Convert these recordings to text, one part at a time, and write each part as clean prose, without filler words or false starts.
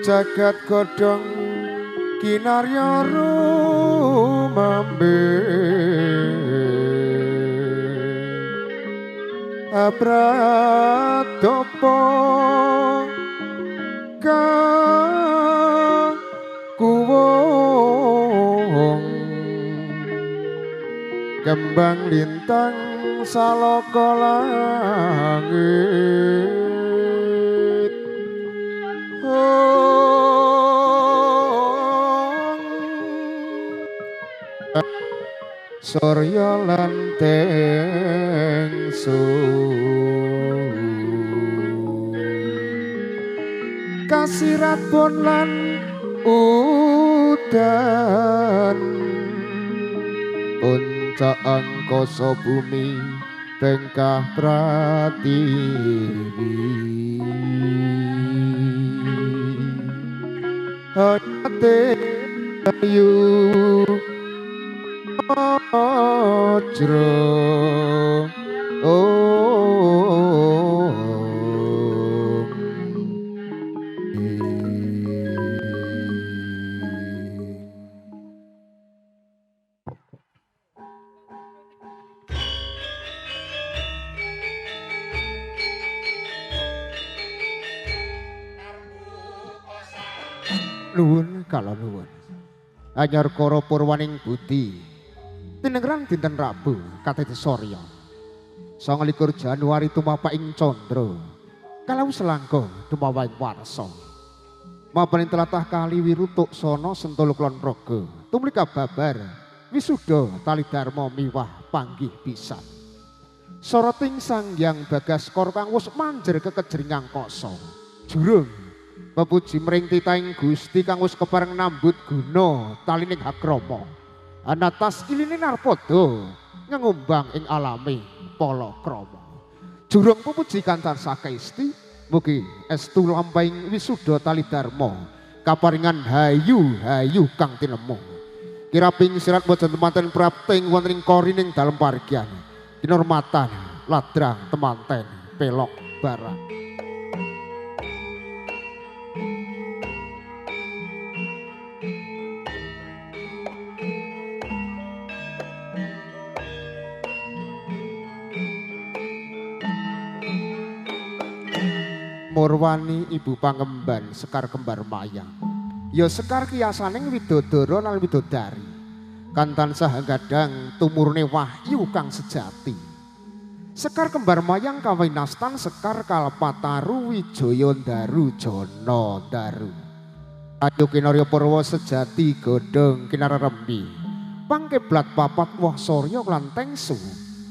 Jagat godhong kinarya rumambe abratopo kakuwung kembang lintang saloka langit Surya lan tengsu kasirat pun lan udan puncak angkasa bumi tengkah pratiwi hati ayu Wajra nuwun kala nuwun anyar kara purwaning budi tinengran dinten Rabu Katete Surya 29 Januari tumapak ing Candra kalau selangkah tumawa ing warsa mapan ing tlatah Kali Wirutuk Sono Sentolo Kulon Progo tumrika babar wisuda tali dharma miwah panggih pisan soroting Sanghyang Bagaskara kang wis manjer kekejring angkasa jurung pepuji mring titaing Gusti kang wis kepareng nambut guna talining hakrama anatas iline narpada ngengumbang ing alami palakrama jurung pepuji kancan sakaesti mugi estu lampahing wisuda tali dharma kaparingan hayu kang tinemu kiraping sirat boten temanten prapting wonten ing korining dalem parigyan kinurmatan ladrang temanten pelok barang Murwani ibu pangemban Sekar kembar mayang ya Sekar kiyasaning widodara lan widodari kan tansah gadang tumurne wahyu kang sejati. Sekar kembar mayang kawinastan Sekar Kalpataru Wijaya Ndaru Jana Ndaru. Ayo kinarya Purwa sejati godhong kinarerembi. Pangkiblat papat woh Surya lan tengsu.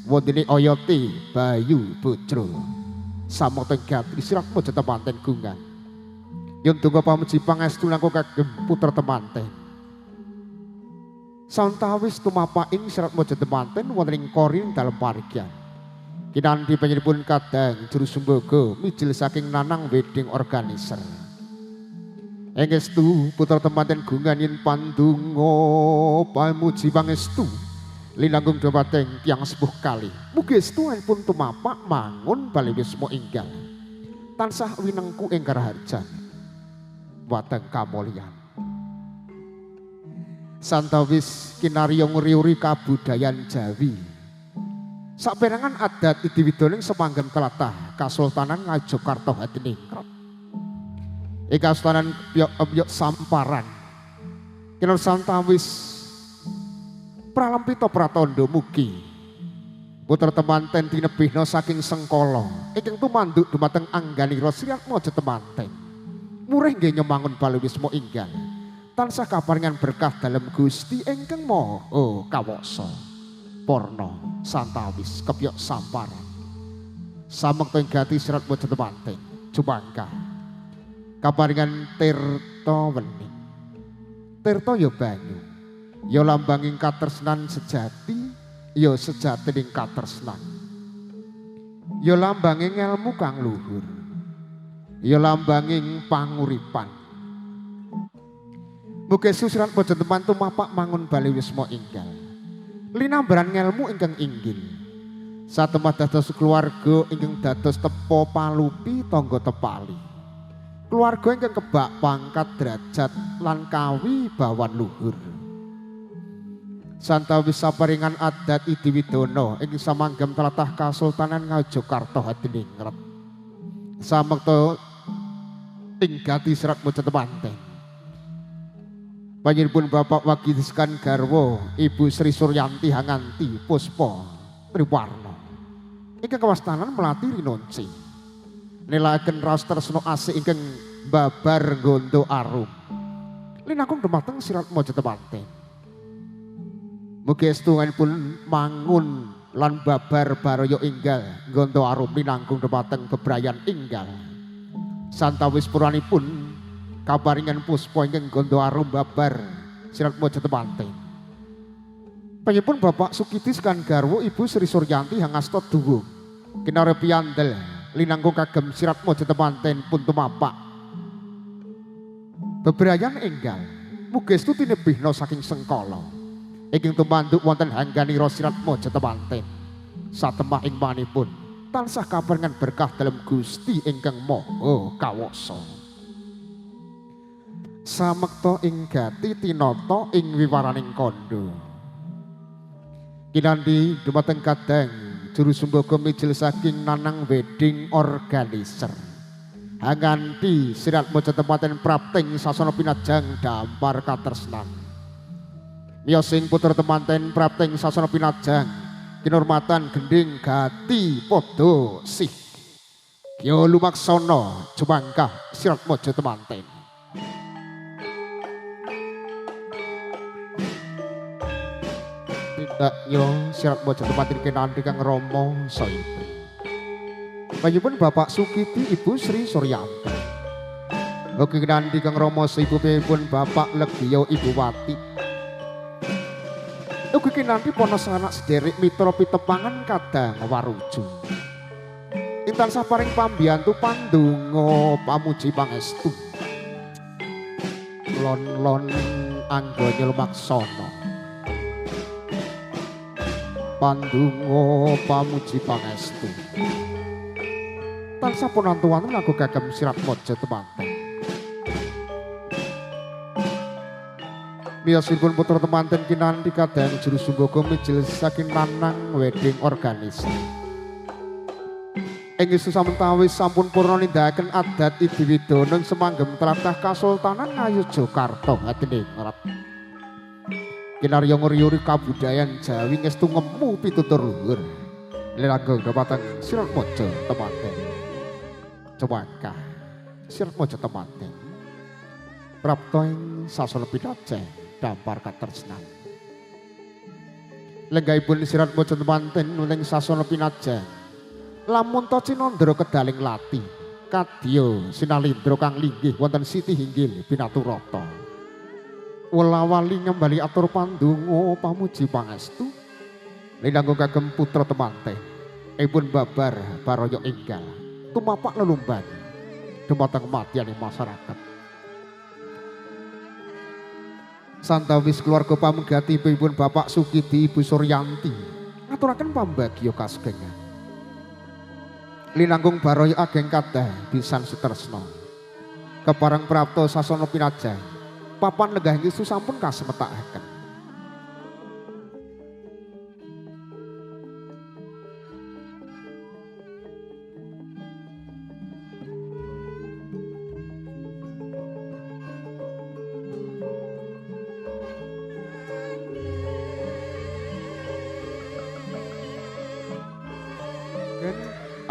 Wondene oyoti Bayu Putra. Samekta gatri sirat mojo temanten gungan. Yen donga pamuji pangestu langkung kagem putra temanten. Santawis tumapaing sirat mojo temanten wonten ing korin dalem parigyan. Kinanthi panjenenganipun kadang juru sumbaga mijil saking Nanang Wedding Organizer. Engestu putra temanten gungan yen pandonga pamuji pangestu linanggung dhumateng tiyang sepuh kalih. Mugi estuipun tumapak mangun bali wisma enggal. Tansah winengku ing karaharjan. Wateng kamulyan. Santawis kinarya ngriuri kabudayan Jawi. Saperangan adat idiwidoning semanggem tlatah Kasultanan Ngajokarta Hadiningrat. Ing Kasultanan Piyok Samparan. Kinur santawis Pralampita Pratandha mugi putra temanten tinebihna saking Sengkala ingkang tumanduk dumateng angganira Sirat Mojo temanten. Murih nggih nyemangun bali wisma enggal. Tansah kaparingan berkah dalem Gusti ingkang Maha Kawasa. Porno santawis Kepyok Samparan. Samekta ing gati Sirat Mojo temanten. Jumangka. Kaparingan tirta wening. Tirta ya banyu. Ya lambanging katresnan sejati, ya sejatining katresnan. Ya lambanging ilmu kang luhur. Ya lambanging panguripan. Mugi Sirat Mojo teman tumapak mangun bali wisma enggal. Linambaran ngelmu ingkang inggil. Satemah dados keluarga ingkang dados tepa palupi tangga tepali. Keluarga ingkang kebak pangkat derajat lan kawibawan luhur. Santawis saparingan adat idiwidana ing samanggem tlatah Kasultanan Ngajokarta Hadiningrat. Samekta ing gati Sirat Mojo temanten. Panjenenganipun Bapak Wagiliskan garwa Ibu Sri Suryanti Hanganti Puspa Triwarna. Ingkang kawastanan Melati Rinonci. Nelaken raos tresna asih ingkang babar Gondo Arum. Linangkung dumateng Sirat Mojo temanten. Mugi estuipun mangun lan babar baraya enggal Gondo Arum linangkung dumateng bebrayan enggal. Santawis puranipun kaparingan puspa ingkang Gondo Arum babar Sirat Mojo temanten. Panjenenganipun Bapak Sukitis kan garwa Ibu Sri Suryanti Hangasta Duwung. Kinarya piyandel linangkung kagem Sirat Mojo temanten pun tumapak. Bebrayan enggal mugi estu tinebihna saking Sengkala. Ingkang tumanduk wonten angganira Sirat Mojo temanten. Satemah ing manipun tansah kaparingan berkah dalem Gusti ingkang Maha Kawasa. Samekta ing gati tinata ing wiwaraning kandha. Kinanthi dumateng kadang juru sumbaga mijil saking Nanang Wedding Organizer. Hanganti Sirat Mojo temanten prapting sasana pinajang dampar katresnan. Miyosing putra temanten prapting sasana pinajang kinurmatan gending gati padha sih. Ya lumaksana jumangkah Sirat Mojo temanten. Tidaknya Sirat Mojo temanten kinanthi kang Rama Saipri. Panjenenganipun Bapak Sukiti Ibu Sri Suryanti. Ugi kinanthi kang Rama Saipun Bapak Legio Ibu Wati. Ugi kinanthi para sanak sederek mitra pitepangan kadang waruju. Ing tansah paring pambiyantu pandonga pamuji pangestu. Lon-lon angganya lumaksana. Pandonga pamuji pangestu. Tansah punantuwan nganggo kagem Sirat Mojo temanten. Miyosipun putra temanten kinanthi kadang juru sumbaga mijil saking Nanang Wedding Organizer. Ing isu samentawis sampun purna nindakaken adat idiwidana semanggem tlatah Kasultanan Ngajokarta Hadiningrat. kinarya nguriuri kabudayan Jawi ngestu ngemu pitutur luhur. Lelanggo dapatan Sirat Mojo temanten. Cewaka Sirat Mojo temanten. Prapta ing sasana pinajeng dampar katresnan. Lenggahipun Sirat Mojo temanten ing sasana pinajeng. Lamun to Cinandra kedaling lati kadya sinalindra kang linggih wonten siti hinggil pinaturata. Wala-wali ngembali atur pandonga pamuji pangestu linanggo kagem putra temanten ipun babar baraya enggal tumapak lelumban dumateng madyaning masyarakat. Santawis keluarga pamunggati ipun Bapak Sukidi Ibu Suryanti ngaturaken pambagya kasugengan linanggung baraya ageng kadah pisan sutresna kepareng prapta sasana pinajeng papan lenggah ngestu sampun kasemetaken.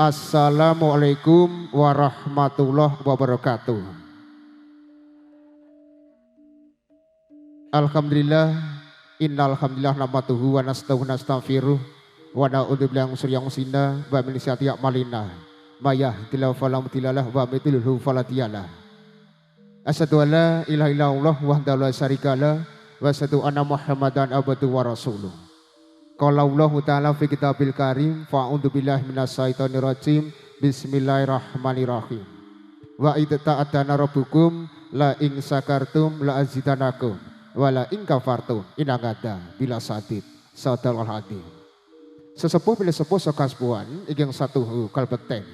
Assalamualaikum warahmatullahi wabarakatuh. Alhamdulillah, innal hamdalillah nahmaduhu wa nastaghfiruh wa na'udzubillahi min syururi anfusina wa min sayyiati a'malina. May yahdihillahu fala mudilla lahu wa may yudlil fala hadiya lahu. Asyhadu an la ilaha illallah wahdahu la syarika lahu wa asyhadu anna Muhammadan abduhu wa rasuluh. Qala Allah Ta'ala fi kitabil karim fa'udzu billahi minasyaitonir rajim bismillahirrahmanirrahim. Wa idza ta'adana rabbukum la ing sakartum la azidanakum wala ing kafartum inangada bila sadid sadal hadim. Sesepuh pilih sepuh sokaspuan ingkang satuhu kalbekten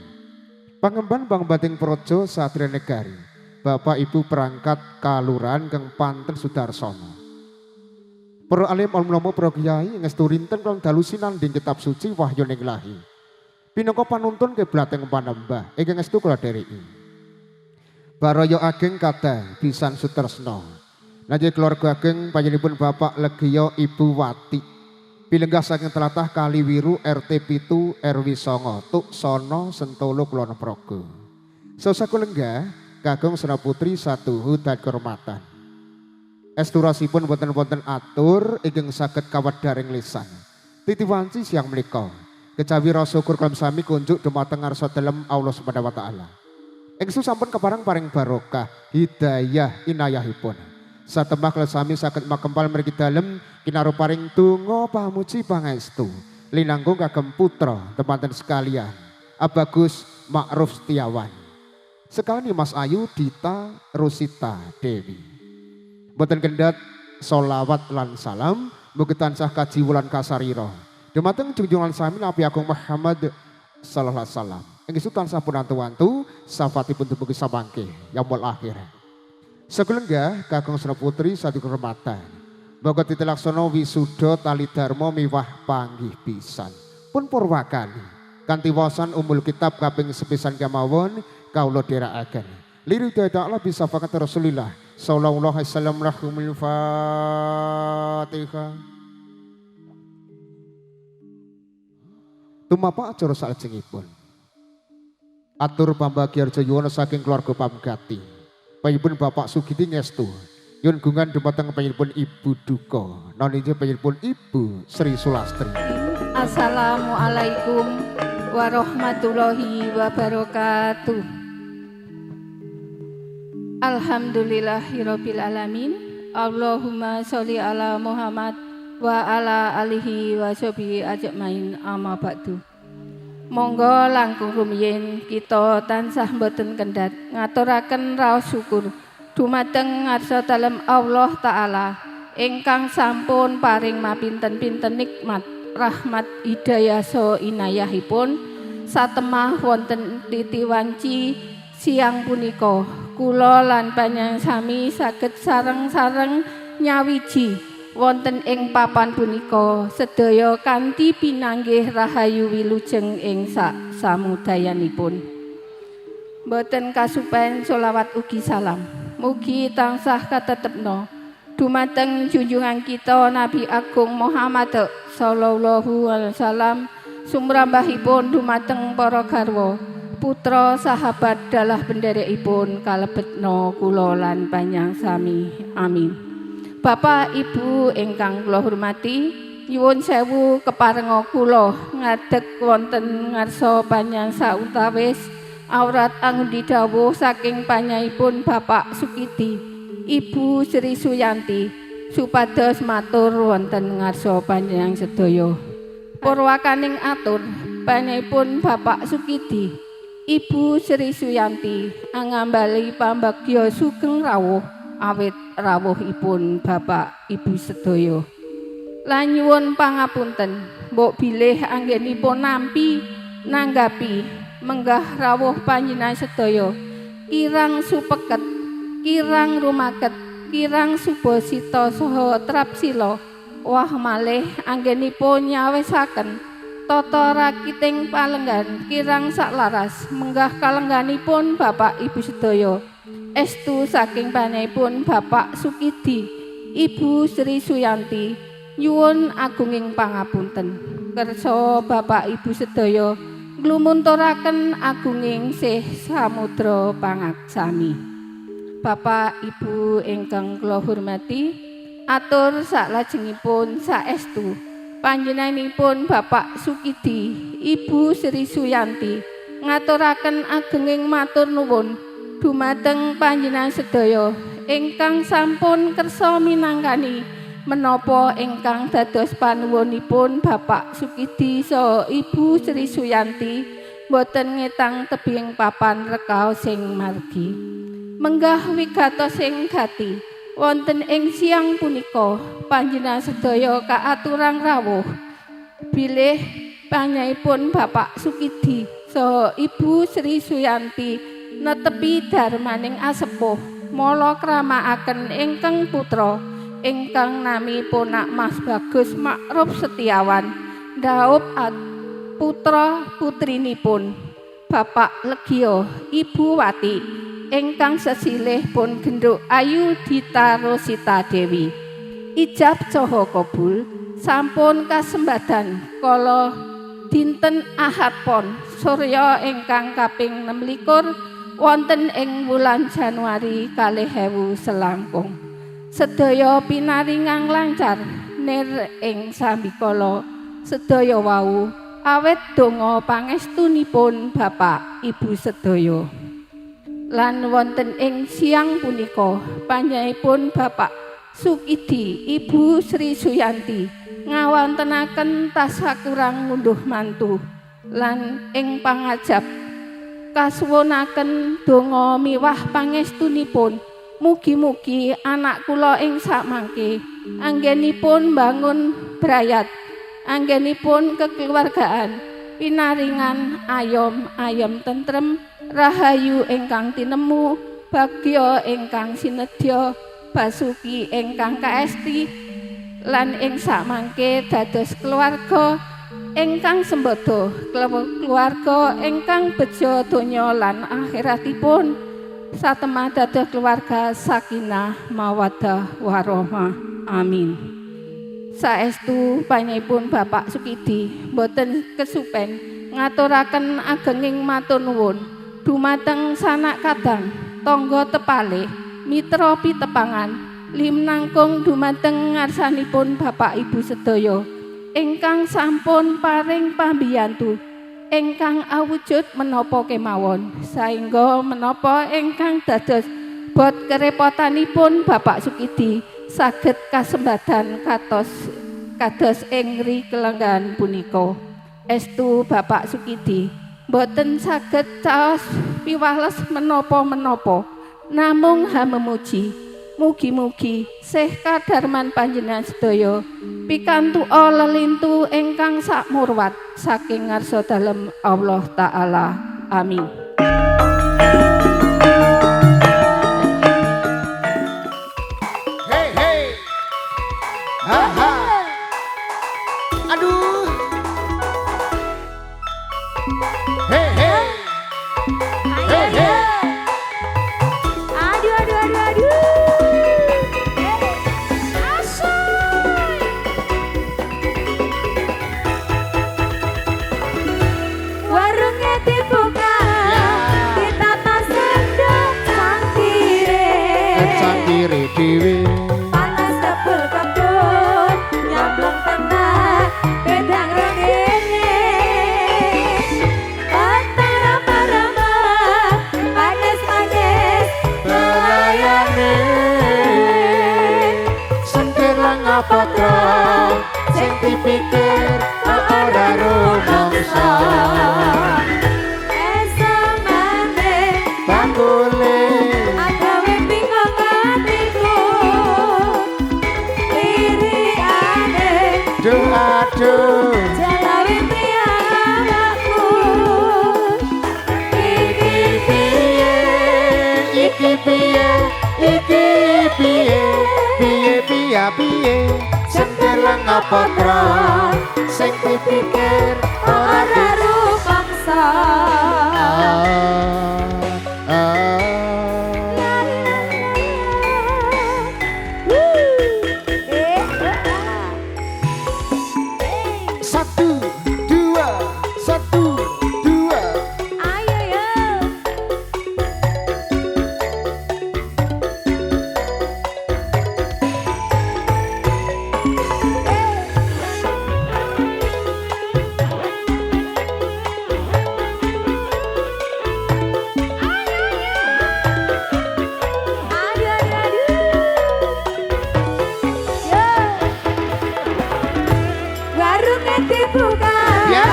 pangemban bang bating projo satria negari Bapak Ibu perangkat kaluran kang panten Sudarsono. Para alim ulama para kiai ngestu rinten kang dalu sinanding kitab suci wahyu ning lahi. Pinangka panuntun kiblateng panembah ingkang ngestu kula dhereki. Baraya ageng kadah pisan sutresna. Najih keluarga ageng panjenenganipun Bapak Legio Ibu Wati. Pilenggah saking tlatah Kaliwiru RT 7 RW 9 Tuk Sono Sentolo Kulon Progo. Sasaku lenggah kagem Sena Putri satuhu dan kehormatan. Esturasipun wonten-wonten atur ingkang saged kawedaring lisan. Titi wanci siang menika kecawi rasa syukur kalam sami kunjuk dumateng ngarsa dalem Allah Subhanahu wa taala. Ingsu sampun kepareng paring barokah hidayah inayahipun. Satemah kalam sami saged makempal mriki dalem kinaruparing donga pamuji pangestu linanggung kagem putra teman-teman sekalian Abagus Ma'ruf Setiawan. Sekali Mas Ayu Dita Rusita Dewi. Boten kendhat solawat lan salam mugi tansah kaji wulan kasarira dumateng junjungan sami Nabi Agung Muhammad sallallahu alaihi wasallam ingkang tansah punantu-wantu safatipun dumugi samangke yaumul akhir. Sakulenggah kakung Sena Putri satu kehormatan boga titilaksana wisuda tali dharma miwah panggih pisan pun purwakali kanthi waosan umul kitab kaping sepisan kemawon kawula dherekaken liru dadaklah bisa fakat Rasulillah sallallahu alaihi wasallam rahumul Fatihah. Tumapa acara salajengipun atur pambagya reja yuwana saking keluarga pamgati panjenenganipun Bapak Sugidi ngestu yun gungan dumateng panjenenganipun Ibu Duka nonije panjenenganipun Ibu Sri Sulastri. Assalamualaikum warahmatullahi wabarakatuh. Alhamdulillahirabbil alamin. Allahumma sholli ala Muhammad wa ala alihi wa sahbihi ajmain amma ba'du. Monggo langkung rumiyin kita tansah mboten kendhat ngaturaken raos syukur dumateng ngarsa dalem Allah taala ingkang sampun paring mapinten-pinten nikmat rahmat hidayah so inayahipun satemah wonten titi wanci siang punika kula lan panjenengan sami saged sareng-sareng nyawiji wonten ing papan punika sedaya kanthi pinanggih rahayu wilujeng ing sak samudayanipun. Boten kasupen selawat ugi salam mugi tansah katetepna dumateng junjungan kita Nabi Agung Muhammad sallallahu alaihi wasallam, sumrambahipun dumateng para garwa, putra sahabat dalah benderekipun kalebetna kula lan panjang sami. Amin. Bapak Ibu ingkang kula hormati, nyuwun sewu keparenga kula ngadeg wonten ngarsa panjang sautawis awrat angundi dawuh saking panyaipun Bapak Sukidi, Ibu Sri Suyanti, supados matur wonten ngarsa panjenengan sedaya. Purwakaning atur panyaipun Bapak Sukidi, Ibu Sri Suyanti angambali pambagya sugeng rawuh awit rawuhipun Bapak Ibu sedaya. Lan nyuwun pangapunten, mbok bilih anggenipun nampi nanggapi menggah rawuh panjenengan sedaya kirang supeket, kirang rumaket, kirang subasita saha trapsila, wah malih anggenipun nyawisaken tata rakiting palenggan kirang saklaras menggah kalengganipun Bapak Ibu sedaya. Estu saking panyaipun Bapak Sukidi, Ibu Sri Suyanti, nyuwun agunging pangapunten. Kersa Bapak Ibu sedaya nglumunturake agunging sih samudra pangaksami. Bapak Ibu ingkang kula hormati, atur saklajengipun saestu panjenenganipun Bapak Sukidi, Ibu Sri Suyanti ngaturaken agenging matur nuwun dumateng panjenengan sedaya ingkang sampun kersa minangkani menapa ingkang dados panuwunipun Bapak Sukidi saha Ibu Sri Suyanti boten ngetang tebing papan rekaos sing margi. Menggah wigatos sing gati wonten ing siang punika panjenengan sedaya kaaturang rawuh bilih panyaipun Bapak Sukidi saha Ibu Sri Suyanti netepi darmaning asepuh mala kramakaken ingkang putra ingkang namipun Mas Bagus Makruf Setiawan dhaup putra putrinipun Bapak Legio Ibu Wati ingkang sesilih pun genduk Ayu Dita Rosita Dewi. Ijab saha kabul sampun kasembadan kala dinten Ahad Pon Surya ingkang kaping 26 wonten ing wulan Januari 2019. Sedaya pinaringang lancar nir ing sambikala sedaya wau awet donga pangestunipun Bapak Ibu sedaya. Lan wonten ing siang punika panjenenganipun Bapak Sukidi, Ibu Sri Suyanti ngawontenaken tasakurang ngunduh mantu lan ing pangajab kasuwunaken donga miwah pangestunipun. Mugi-mugi anak kula ing samangke anggenipun bangun brayat, anggenipun kekeluargaan pinaringan ayom tentrem, rahayu ingkang tinemu, bagya ingkang sinedya, basuki ingkang kaesti, lan ing samangke dados keluarga ingkang sembada, keluarga ingkang bejo donya lan akhiratipun, satemah dados keluarga sakinah mawaddah warahmah. Amin. Saestu panyaipun Bapak Sukidi boten kesupen ngaturaken agenging matur nuwun dumateng sanak kadang, tangga tepalih, mitra pitepangan, limnangkung dumateng ngarsanipun Bapak Ibu sedaya ingkang sampun paring pambiyantu ingkang awujud menapa kemawon, saengga menapa ingkang dados bot kerepotanipun Bapak Sukidi saged kasembadan kados ing kelenggan punika. Estu Bapak Sukidi boten saged caos piwales menapa-menapa, namung memuji. Mugi-mugi sih kadarman panjenengan sedaya pikantuka lelintu ingkang sakmurwat saking ngarsa dalem Allah Ta'ala. Amin. Hey, hey. Aha. Aduh. Hey, hey. Hey, hey. Aduh. sing dipikir kok ora rumangsa esamane bakule agawe bingung atiku liriane aduh jalawe priyaku iki piye iki piye iki piye piye piye piye cenderung apa tra sing dipikir ora rumangsa Satu, dua, satu, dua. ayo ya warungnya dibuka Ya.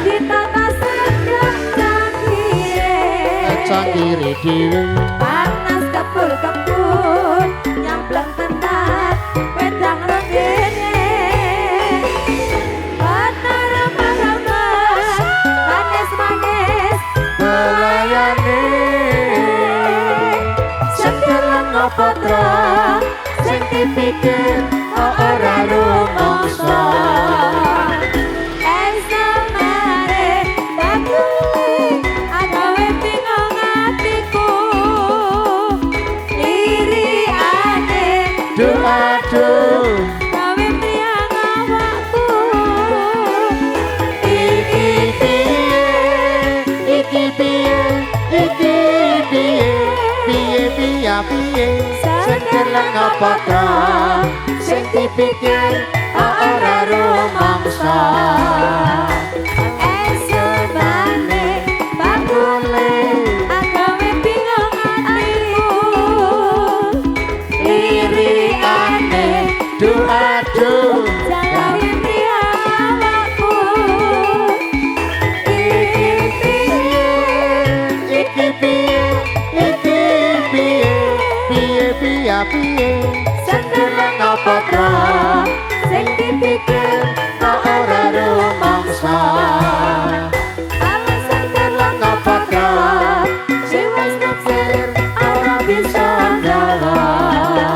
ditata sedang canggih Canggiri dhewe. panas kepul-kepul nyampleng tenan wedang rengene ana remah-remah manis-manis Belayane cenderung apa tra sing dipikir kok ora rumangsa esamare bakule agawe bingung atiku liriane aduh gawe priyang awakku iki piye iki piye iki piye piye piye piye cenderung apa tra sing dipikir kok ora rumangsa esamane bakule agawe bingung atiku liriane aduh jalawe priyang awakku iki piye iki piye iki piye piye piye piye cenderung apa tra sing dipikir kok ora rumangsa alasan cenderung apa tra sing wis mikir ora bisa njaluk.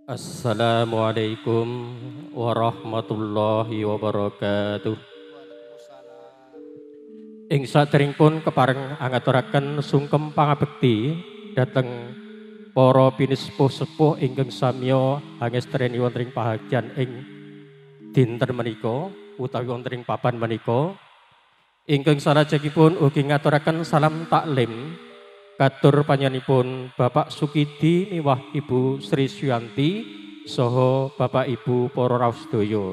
Assalamualaikum warahmatullahi wabarakatuh. Ing saderengipun kepareng angaturaken sungkem pangabekti dhateng para pinispuh-sepuh ingkang samya angestreni wonten ing pahagyan ing dinten menika utawi wonten ing papan menika. Ingkang salajengipun ugi ngaturaken salam taklim katur panjenenganipun Bapak Sukidi miwah Ibu Sri Suyanti saha Bapak Ibu para rawuh sedaya.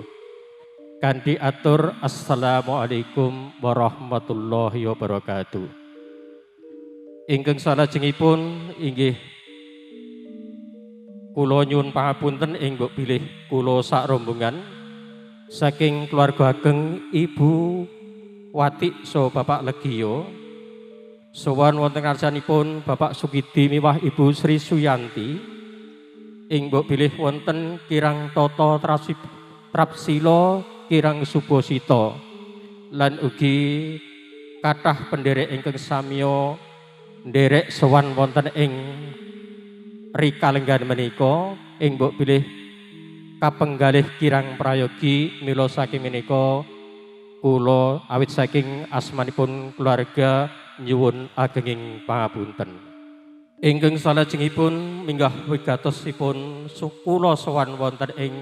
Kanthi atur assalamualaikum warahmatullahi wabarakatuh. Ingkang salajengipun inggih kula nyuwun pangapunten ing mbok bilih kula sak rombongan saking keluarga ageng Ibu Wati saha Bapak Legio. Sowan wonten ngarsanipun Bapak Sukidi miwah Ibu Sri Suyanti ing mbok bilih wonten kirang Toto Trapsilo kirang Subosito lan ugi kathah penderek ingkang samya nderek sowan wonten ing rikalenggan menika ing mbok bilih kapenggalih kirang prayogi mila saking menika kula awit saking asmanipun keluarga nyuwun agenging pangapunten. Ingkang salajengipun minggah wigatosipun kula sowan wonten ing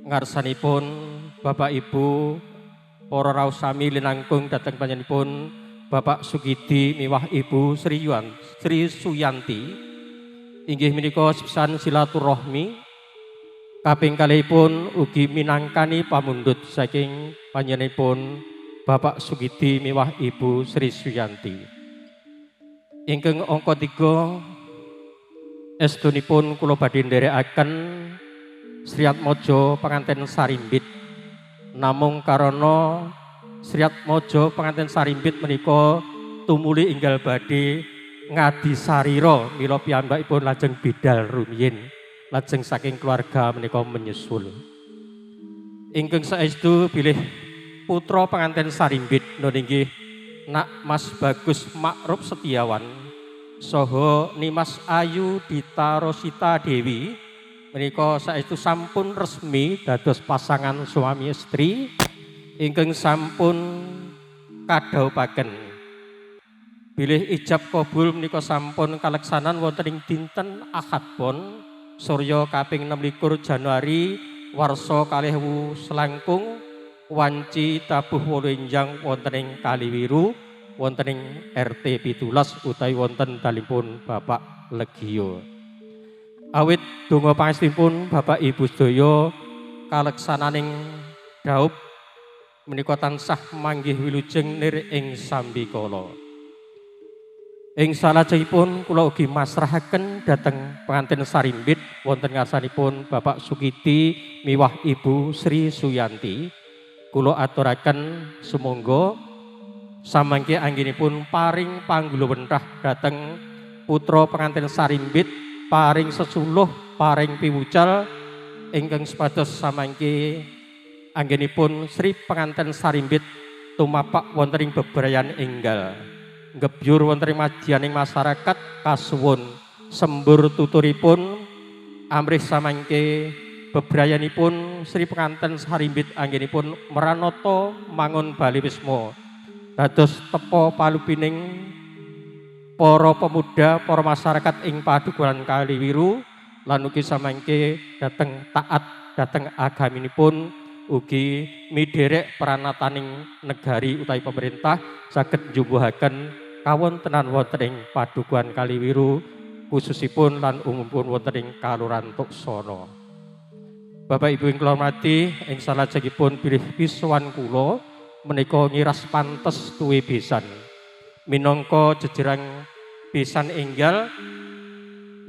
ngarsanipun Bapak Ibu para rawuh sami linangkung dhateng panjenenganipun Bapak Sukidi miwah Ibu Sri Suyanti inggih menika sepisan silaturahmi Kaping kalihipun ugi minangkani pamundhut saking panjenenganipun Bapak Sugidi miwah Ibu Sri Suyanti. Ingkang angka 3 estunipun kula badhe nderekaken Sriatmaja penganten sarimbit. Namung karana Sriatmaja penganten sarimbit menika tumuli enggal badhe ngadi sarira mila piyambakipun lajeng bidal rumiyin. Lajeng saking keluarga menika menyusul. Ingkang saestu bilih putra penganten sarimbit nggih Nak Mas Bagus Makruf Setiawan saha Nimas Ayu Dita Rosita Dewi menika saestu sampun resmi dados pasangan suami istri ingkang sampun kadhaupaken. Bilih ijab kabul menika sampun kaleksanan wonten ing dinten Ahad pon Surya kaping 26 Januari warsa 2000 selangkung wanci tabuh wolonjang wonten ing Kaliwiru wonten ing RT 17 utawi wonten dalipun Bapak Legio. Awit donga pangestunipun Bapak Ibu sedaya kaleksananing dhaup menika tansah manggih wilujeng nir ing sambikala. Ing salajengipun kula ugi masrahaken dhateng pengantin sarimbit wonten ngarsanipun Bapak Sugidi miwah Ibu Sri Suyanti. Kula aturaken sumangga samangke anggenipun paring pangguluwenthah dhateng putra pengantin sarimbit, paring sesuluh, paring piwucal ingkang supados samangke anggenipun Sri pengantin sarimbit tumapak wonten ing bebrayan enggal. Gebyur wonten ing madyaning masyarakat kasuwun sembur tuturipun amrih samangke bebrayanipun Sri penganten sarimbit anggenipun meranata mangun bali wisma dados tepa palupining para pemuda para masyarakat ing Padukuhan Kaliwiru lan ugi samangke dhateng taat dhateng agaminipun ugi miderek peranataning negari utawi pemerintah saged njumbuhaken kawontenan wonten ing Padukuhan Kaliwiru khususipun lan umumipun wonten ing Kalurahan Tuksana. Bapak Ibu ing kula hormati ing salajengipun bilih pisuwan kula menika ngiras pantes tuwe besan. Minangka jejerang besan enggal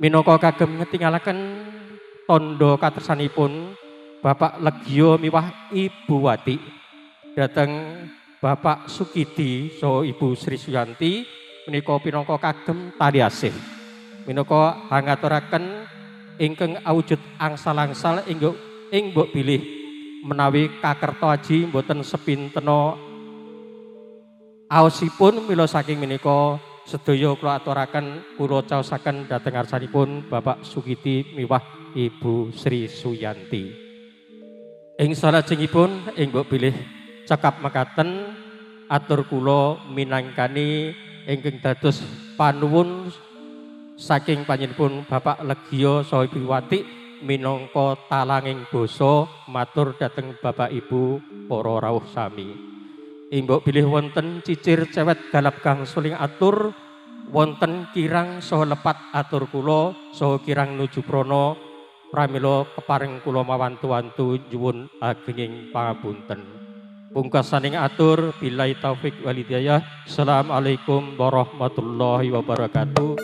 minangka kagem ngetingalaken tandha katresanipun Bapak Legio miwah Ibu Wati dhateng Bapak Sugidi saha Ibu Sri Suyanti menika pinangka kagem tali asih. Minangka hangaturaken ingkang awujud angsal-angsal ing mbok bilih menawi kakerta aji mboten sepintena aosipun mila saking menika sedaya kula aturaken kula caosaken dhateng ngarsanipun Bapak Sugidi miwah Ibu Sri Suyanti. Ing salajengipun ing mbok bilih cekap mekaten atur kula minangkani ingkang dados panuwun saking panjenenganipun Bapak Legio saha Ibu Wati minangka talanging basa matur dhateng Bapak Ibu para rawuh sami. Imbok bilih wonten cicir cewet galap gangsuling atur wonten kirang saha lepat atur kula saha kirang nuju prana pramila keparing kula mawantu-wantu nyuwun agenging pangapunten. Pungkasaning atur billahi taufik wal hidayah. Assalamualaikum warahmatullahi wabarakatuh.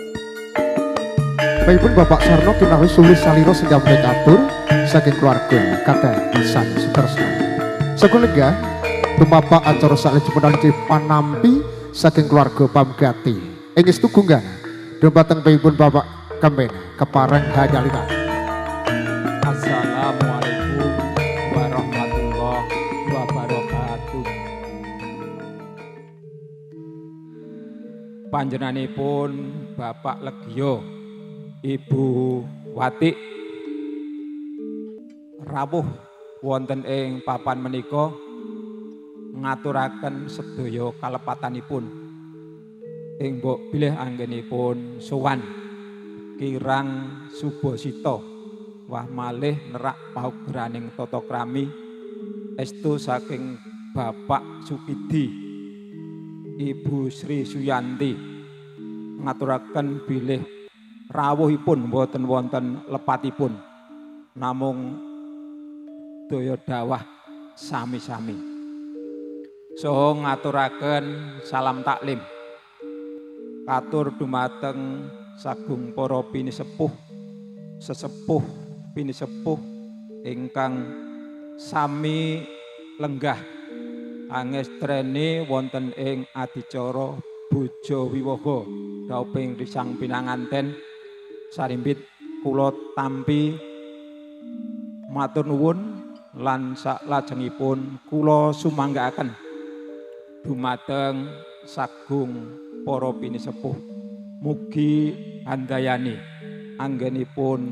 Baikpun Bapak Sarno kinawi sulis saliro sedang atur saking keluarga kata Isan Sutersna. Sakulega tumapak acara salajengipun panampi saking keluarga Pamgati. Ingis tugunggan dumateng baikpun Bapak Kamben kepareng hanyalita. Assalamualaikum warahmatullahi wabarakatuh. Panjenenganipun Bapak Legio Ibu Wati rawuh wonten ing papan menika ngaturaken sedaya kalepatanipun ing mbok bilih anggenipun sowan kirang subasita wah malih nerak paugraning tata krami estu saking Bapak Sugidi Ibu Sri Suyanti ngaturaken bilih rawuhipun mboten wonten lepatipun namung daya dawah sami-sami. Saha ngaturaken salam taklim katur dumateng sagung para pinisepuh sesepuh pinisepuh ingkang sami lenggah angestreni wonten ing adicara Bojo Wiwaha dauping risang pinanganten sarimbit kula tampi matur nuwun lan saklajengipun kula sumanggaaken dumateng sagung para pinisepuh mugi handayani anggenipun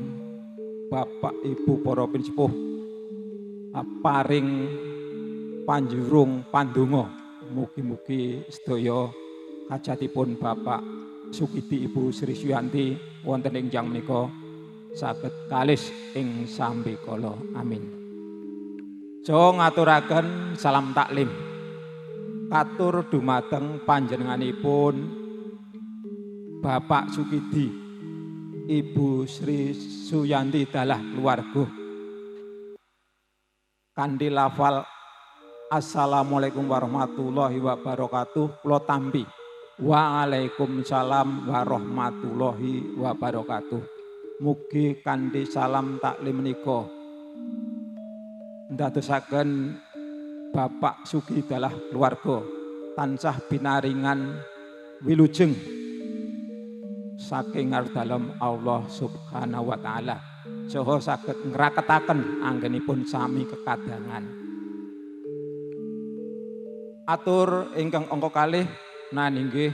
Bapak Ibu para pinisepuh paring panjurung pandonga mugi-mugi sedaya hajatipun Bapak Sukidi Ibu Sri Suyanti wonten ing jang menika saged kalis ing sambikala amin. Saha ngaturaken salam taklim katur dumateng panjenenganipun Bapak Sukidi Ibu Sri Suyanti dalah keluarga kanthi lafal Assalamualaikum warahmatullahi wabarakatuh kula tampi Waalaikumsalam warahmatullahi wabarakatuh. Mugi kanthi salam taklim menika ndadosaken Bapak Sugih dalah keluarga tansah binaringan wilujeng saking ngarep Allah Subhanahu wa taala saha saged ngraketaken anggenipun sami kekadangan. Atur ingkang angka kalih naninggih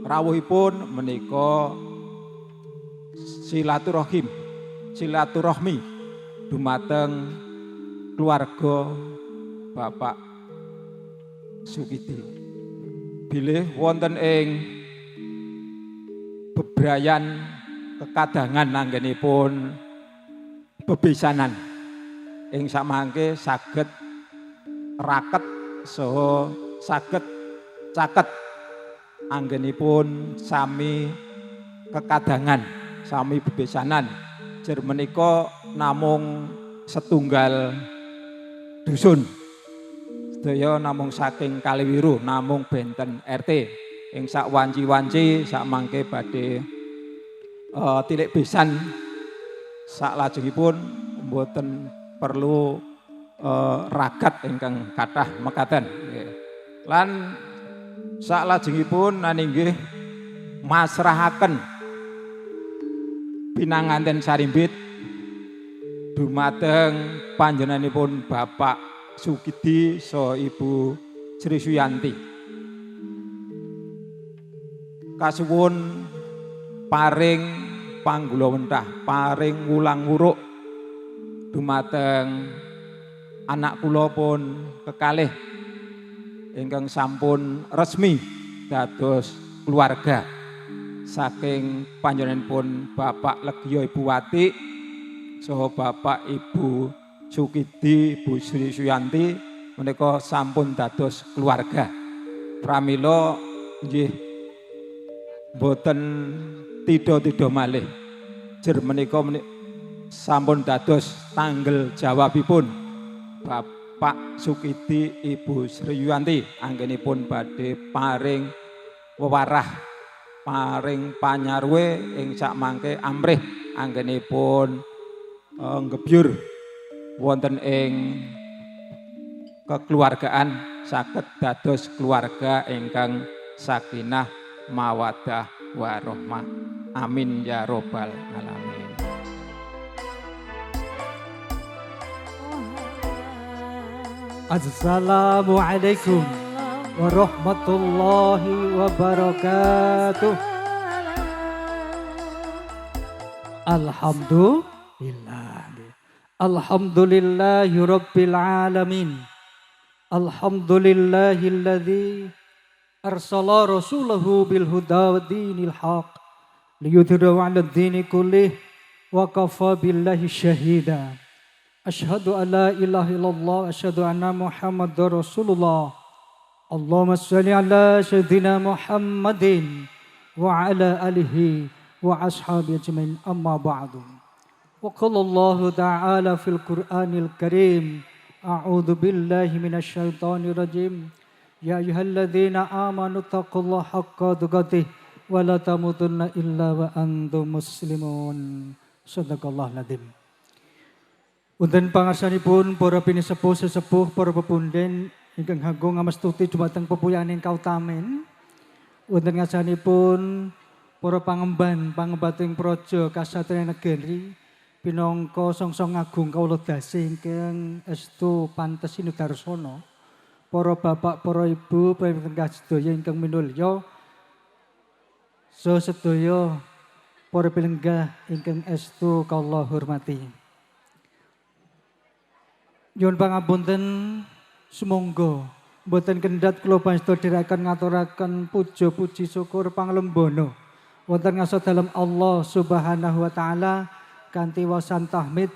rawuhipun menika silaturahmi dumateng keluarga Bapak Sukidi. Bilih wonten ing bebrayan kekadangan anggenipun bebesanan ing samangke saged raket saha saged caket anggenipun sami kekadangan sami bebesanan jer menika namung setunggal dusun sedaya namung saking Kaliwiru namung benten RT ing sak wanci-wanci sak mangke badhe tilik besan sak lajengipun mboten perlu ragat ingkang kathah mekaten lan sak lajengipun naninggih masrahaken pinanganten sarimbit dumateng panjenenganipun Bapak Sukidi saha Ibu Sri Suyanti. Kasuwun paring panggula wentah, paring wulang wuruk dumateng anak kula pun kekalih ingkang sampun resmi dados keluarga saking panjenenganipun Bapak Legio Ibu Wati saha Bapak Ibu Sukidi Ibu Sri Suyanti menika sampun dados keluarga. Pramila nggih boten tido-tido malih jer menika sampun dados tanggel jawabipun Bapak Sukidi Ibu Sri Yuyanti anggenipun badhe paring wewarah paring panyarwe ing sak mangke amrih anggenipun ngebyur wonten ing kekeluargaan saged dados keluarga ingkang sakinah mawaddah warahmah. Amin ya robbal alamin. Assalamualaikum warahmatullahi wabarakatuh. Alhamdulillahi rabbil alamin. Alhamdulillahilladzi arsala rasulahu bil huda wa dinil haq liyudhhirahu 'ala ad-dini kullih wa kafa billahi syahida. Asyhadu an la ilaha illallah, asyhadu anna Muhammadar Rasulullah. Allahumma shalli ala sayyidina Muhammadin wa ala alihi wa ashabi ajmain amma ba'du. وقال الله تعالى في القرآن الكريم أعوذ بالله من الشيطان الرجيم يا أيها الذين آمنوا اتقوا الله حق تقاته ولا تموتن إلا وأنتم مسلمون. Sadaqallahu lazim. Wonten pangarsanipun para pinisepuh sesepuh para pepunden ingkang agung ngamestuti dumateng pepuyaning kautamen. Wonten ngasanipun para pangemban-pangembating praja kasatriyan negeri pinangka songsong agung kawula dase ingkang estu pantes sinudarsana. Para bapak, para ibu, para sedaya ingkang minulya sedaya para pilenggah ingkang estu kawula hormati. Nyuwun pangapunten sumangga boten kendhat kula panjenengan dherekaken ngaturaken puja puji syukur panglembana wonten ngasa dalem Allah Subhanahu wa taala kanthi wasan tahmid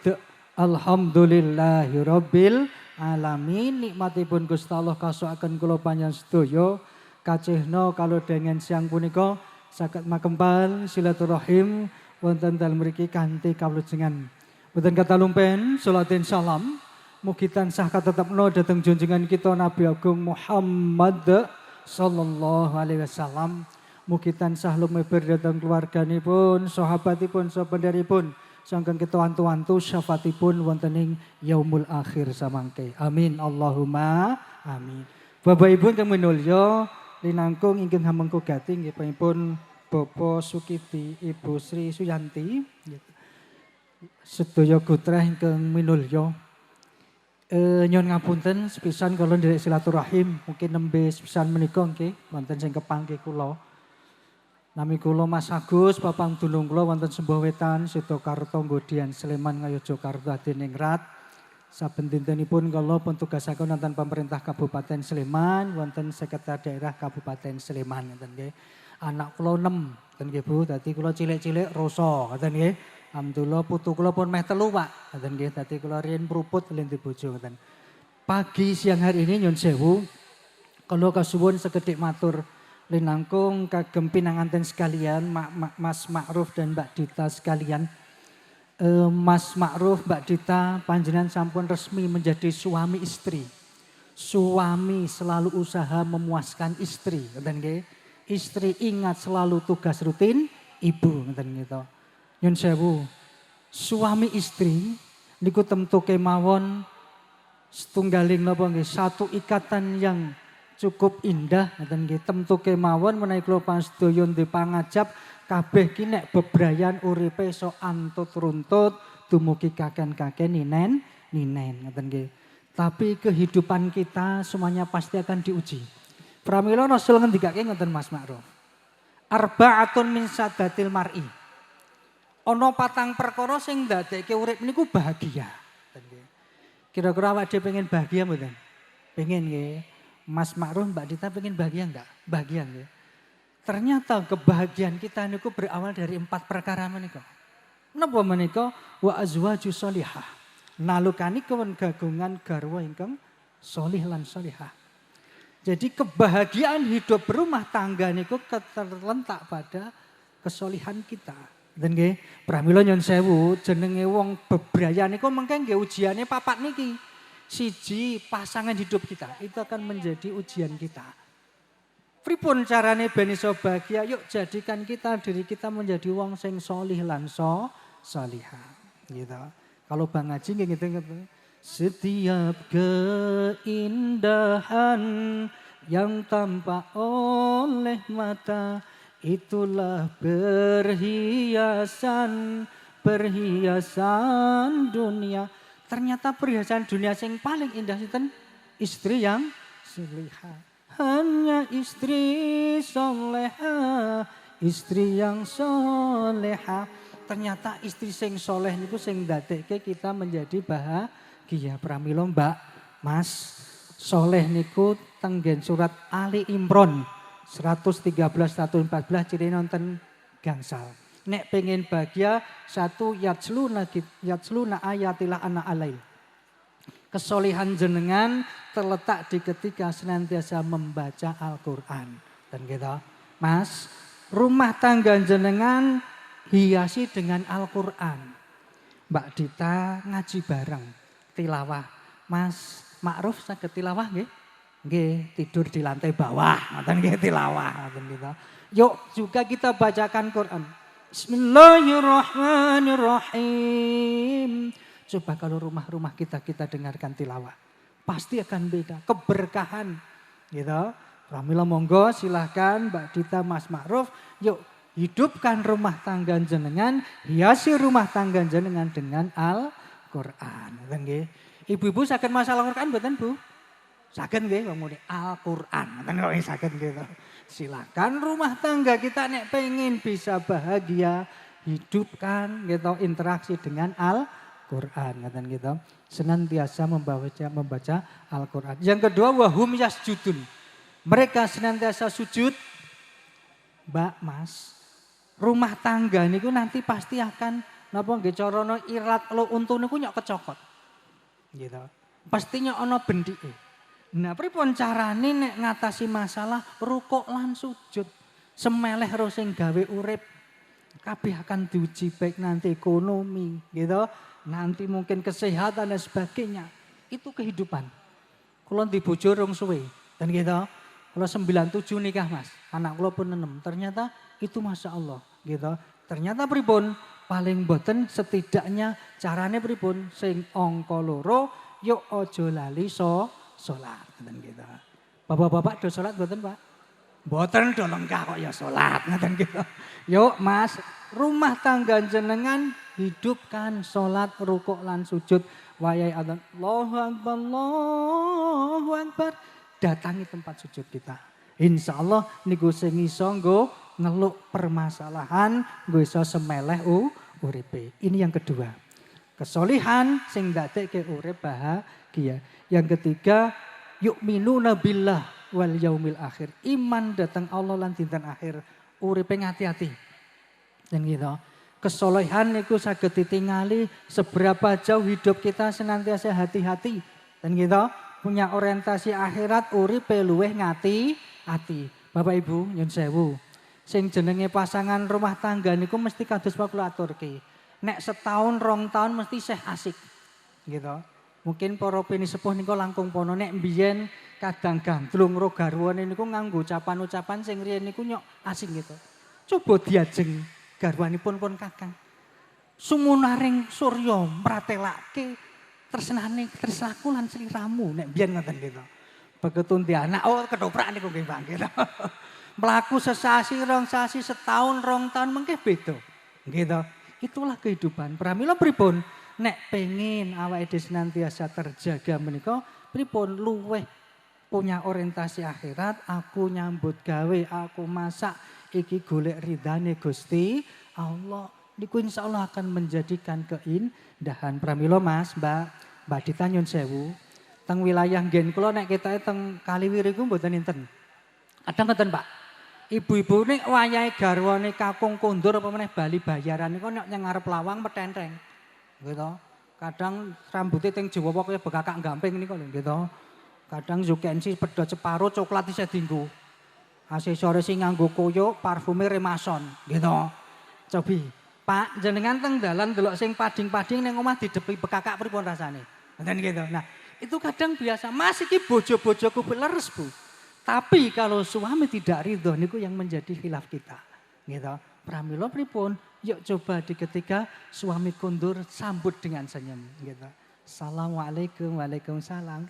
alhamdulillahirabbil alamin. Nikmatipun Gusti Allah kasukaken kula panjenengan sedaya kacehna kalodhengen siang punika saged makempal silaturahim wonten dalem mriki kanthi kawlujengan. Boten katalumpen salatin salam mugi tansah katetepna dhateng junjungan kita Nabi Agung Muhammad sallallahu alaihi wasallam. Mugi tansah lumeber dhateng keluarganipun, sahabatipun, sapenderipun sangkeng ketuan-tuantu syafaatipun wonten ing yaumul akhir samangke. Amin Allahumma amin. Bapak Ibu ingkang minulya linangkung ingkang hamengku gati nggih panjenengan Bapak Sukiti, Ibu Sri Suyanti, sedaya putra ingkang minulya. Nyuwun ngapunten sepisan kula nderek silaturahim mungkin nembe sepisan menika nggih wonten sing kepanggih kula. Nami kula Mas Agus, Papang Dunung kula wonten Sembah Wetan, Sidokarto, Mbodian, Sleman, Ngayogyakarta, Adiningrat. Saben dintenipun kula pun tugasaken wonten pemerintah Kabupaten Sleman, wonten Sekretariat Daerah Kabupaten Sleman ngoten nggih. Anak kula 6, ngoten nggih Bu, dadi kula cilik-cilik rasa, ngoten nggih. Alhamdulillah putu kula pun meh 3 Pak, ngoten nggih. Dadi kula riyen pruput linti bojo ngoten. Pagi siang hari ini nyun sewu, kula kasuwun sekedhik matur linangkung kagem pinanganten sekalian, Mas Ma'ruf dan Mbak Dita sekalian. Mas Ma'ruf, Mbak Dita, panjenengan sampun resmi menjadi suami istri. Suami selalu usaha memuaskan istri, ngoten nggih. Istri ingat selalu tugas rutin ibu, ngoten gitu. Nyun sewu, suami istri niku temtu kemawon setunggaling napa nggih satu ikatan yang cukup indah ngoten nggih temtu kemawon menawi kula pansedaya ndhe pangajap kabeh ki nek bebrayan uripe sok antut runtut dumugi kaken-kaken ninen ngoten nggih. Tapi kehidupan kita semuanya pasti akan diuji. Pramila Rasul ngendikake ngoten Mas Ma'ruf. Arba'atun min sadatil mar'i. Ana 4 perkara sing ndadekke urip niku bahagia. Kira-kira awake dhewe pengen bahagia mboten? Pengen nggih. Mas Ma'ruf, Mbak Dita pengen bahagia enggak? Bahagia nggih. Ternyata kebahagiaan kita niku berawal dari 4 perkara menika. Napa menika? Wa azwaju sholihah. Nalukani kewon gagungan garwa ingkang sholih lan sholihah. Jadi kebahagiaan hidup berumah tangga niku terletak pada kesolihan kita. Dan nggih, pramila nyun sewu jenenge wong bebrayan niku mengke nggih ujiane 4 niki. Siji pasangan hidup kita itu akan menjadi ujian kita. Pripun carane ben iso bahagia? Yuk jadikan diri kita menjadi wong sing sholih lan sholihah. Gitu. Kalau Bang Haji nggih gitu. Setiap keindahan yang tampak oleh mata itulah perhiasan dunia. Ternyata perhiasan dunia yang paling indah sinten? Istri yang solehah. Hanya istri solehah, istri yang solehah. Ternyata istri sing soleh niku sing ndadekke kita menjadi bahagia. Pramila Mbak, Mas, soleh niku tenggen surat Ali Imran 113 114 ciri nonton gangsal. Nek pengen bahagia, 1 yatsluna ayatilah anak alail. Kesolihan jenengan terletak di ketika senantiasa membaca Al-Quran. Dan gitu, Mas, rumah tangga jenengan hiasi dengan Al-Quran. Mbak Dita ngaji bareng tilawah. Mas Ma'ruf saged tilawah nggih? Nggih, tidur di lantai bawah, ngoten nggih tilawah ngoten gitu. Yuk juga kita bacakan Quran. Bismillahirrahmanirrahim. Coba kalau rumah-rumah kita dengarkan tilawah. Pasti akan beda, keberkahan gitu. Pramila monggo silahkan Mbak Dita, Mas Ma'ruf. Yuk hidupkan rumah tangga jenengan, hiasi rumah tangga jenengan dengan Al-Quran. Nggih. Ibu-ibu saged masalah Al-Quran mboten, Bu? Saged nggih wong muni Al-Quran. Ngoten kok saged gitu. Silakan rumah tangga kita nek pengen bisa bahagia, hidupkan gitu interaksi dengan Al-Quran ngoten gitu. Senantiasa membaca Al-Quran. Yang kedua wahum yasjudun. Mereka senantiasa sujud. Mbak, Mas, rumah tangga niku nanti pasti akan napa nggih carana irat lo untu niku nyok kecokot. Gitu. Pastinya ana bendike. Nah, pripun carane nek ngatasi masalah rukuk lan sujud. Semeleh ro sing gawe urip. Kabeh akan diuji baik nanti ekonomi, gitu. Nanti mungkin kesehatan dan sebagainya. Itu kehidupan. Kula di bojo rong suwe, dan gitu. Kalau 97 nikah, Mas. Anak kula pun 6. Ternyata itu Masya Allah, gitu. Ternyata pripun? Paling boten setidaknya carane pripun? Sing angka loro yuk aja lali salat ngoten gitu. Bapak-bapak do salat mboten, Pak? Mboten do lenggah kok ya salat ngoten gitu. Yuk Mas, rumah tangga jenengan hidupkan salat rukuk lan sujud wayahe adzan Allahu Akbar Allahu Akbar. Datangi tempat sujud kita. Insya Allah niku sing iso nggo ngeluk permasalahan, nggo iso semeleh uripe. Ini yang kedua. Kesolihan sing ndadekke urip bahagia. Yang ketiga, yu'minuna billah wal yaumil akhir. Iman datang Allah lan dinten akhir. Uripe ngati-ati. Dan gitu. Kesolehan niku saged ditingali seberapa jauh hidup kita senantiasa hati-hati. Dan gitu. Punya orientasi akhirat uripe luweh ngati-ati. Bapak Ibu nyun sewu. Sing jenenge pasangan rumah tangga niku mesti kados kula aturke. Nek setahun rong tahun mesti seh asik. Gitu. Mungkin para pini sepuh niku langkung pono nek mbiyen kadang gandrung ro garwane niku nganggo ucapan-ucapan sing riyen niku nyok asing gitu. Coba diajeng garwanipun pun Kakang. Sumunaring surya mratelake tresnane tresnaku lan sliramu nek mbiyen ngoten gitu. Begitu ndi anak oh ketoprak niku nggih Bang gitu. Mlaku sesasi rong sasi setahun rong tahun mengke beda. Gitu. Itulah kehidupan. Pramila pripun? Nek pengen awake dhewe senantiasa terjaga menika pripun luweh punya orientasi akhirat, aku nyambut gawe, aku masak iki golek ridane Gusti Allah. Niku insyaallah akan menjadikan keindahan. Pramila Mas, Mbak Dita nyun sewu. Teng wilayah nggen kula nek ketoke teng Kaliwiri ku mboten enten. Kadang ngoten, Pak. Ibu-ibu nek wayahe garwane kakung kondur apa meneh Bali bayaran niku nek nyang ngarep lawang metenteng. Gitu. Kadang rambutnya teng Jawa kaya bekakak gamping niku lho gitu. Kadang Zukensi pedot separo coklat isih dienggo. Aksesoris sing nganggo koyo parfume Remason gitu. Cobi, Pak jenengan teng dalan delok sing pading-pading ning omah didepi bekakak pripun rasane? Ngoten gitu. Nah, itu kadang biasa. Mas iki bojo-bojoku leres, Bu. Tapi kalau suami tidak ridho niku yang menjadi khilaf kita. Gitu. Pramila pripun? Yuk coba di ketika suami kundur sambut dengan senyum gitu. Assalamualaikum, waalaikumsalam.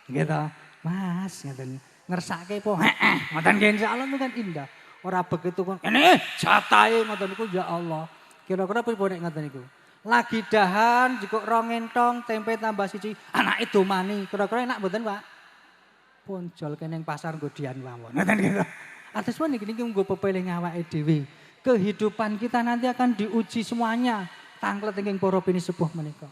Gitu. Mas, ngoten. Ngersake po, ngoten nggih insyaallah itu kan indah. Ora begitu kan ini jatahe ngoten niku ya Allah. Kira-kira pripun nek ngoten niku? Lagi dahan jukuk rong entong tempe tambah siji, anake domani. Kira-kira enak mboten, Pak? Ponjol kene ning pasar nggo dian mawon. Ngoten gitu. Atus niki nggo pepeling awake dhewe. Kehidupan kita nanti akan diuji semuanya. Tanglet ingkang para pini sepuh menika.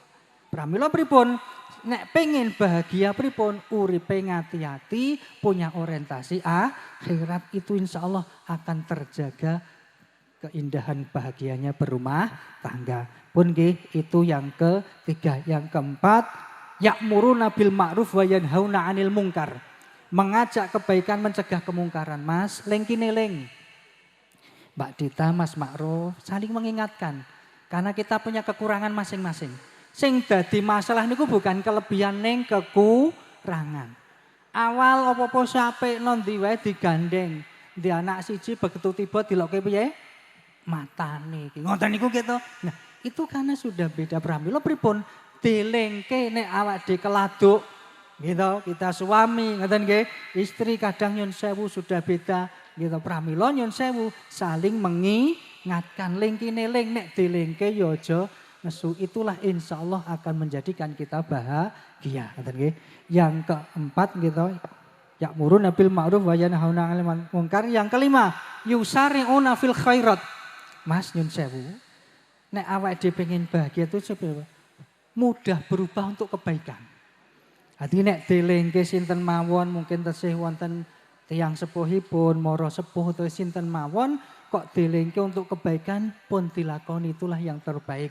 Pramila pripun? Nek pengen bahagia pripun? Uripe ngati-ati, punya orientasi akhirat itu insyaallah akan terjaga keindahan bahagianya berumah tangga. Pun nggih itu yang ketiga. Yang keempat, ya'muruna bil ma'ruf wa yanhauna 'anil munkar. Mengajak kebaikan, mencegah kemungkaran. Mas, lengkine leng. Mbak Dita, Mas Ma'ruf saling mengingatkan. Karena kita punya kekurangan masing-masing. Sing dadi masalah niku bukan kelebihan ning kekurangan. Awal apa-apa sampe nondi wae digandeng. Di anak siji begitu tiba dilokke piye? Matane iki. Ngoten niku gitu. Nah, itu karena sudah beda pramila pripun? Dilengke nek awak dhewe keladuk gitu. Kita suami ngoten nggih, istri kadang nyun sewu sudah beda gitu. Pramila nyun sewu saling mengingatkan lengkine ning nek dilengke ya aja nesu. Itulah insyaallah akan menjadikan kita bahagia ngoten nggih. Yang keempat gitu, ya'muruna bil ma'ruf wa yanhauna 'anil munkar. Yang kelima, yusari'una fil khairat. Mas nyun sewu, nek awake dhewe pengen bahagia itu sebenarnya mudah berubah untuk kebaikan. Hati nek delengke sinten mawon mungkin tesih wonten tiyang sepuhipun, mara sepuh atau sinten mawon kok delengke untuk kebaikan pun dilakoni, itulah yang terbaik.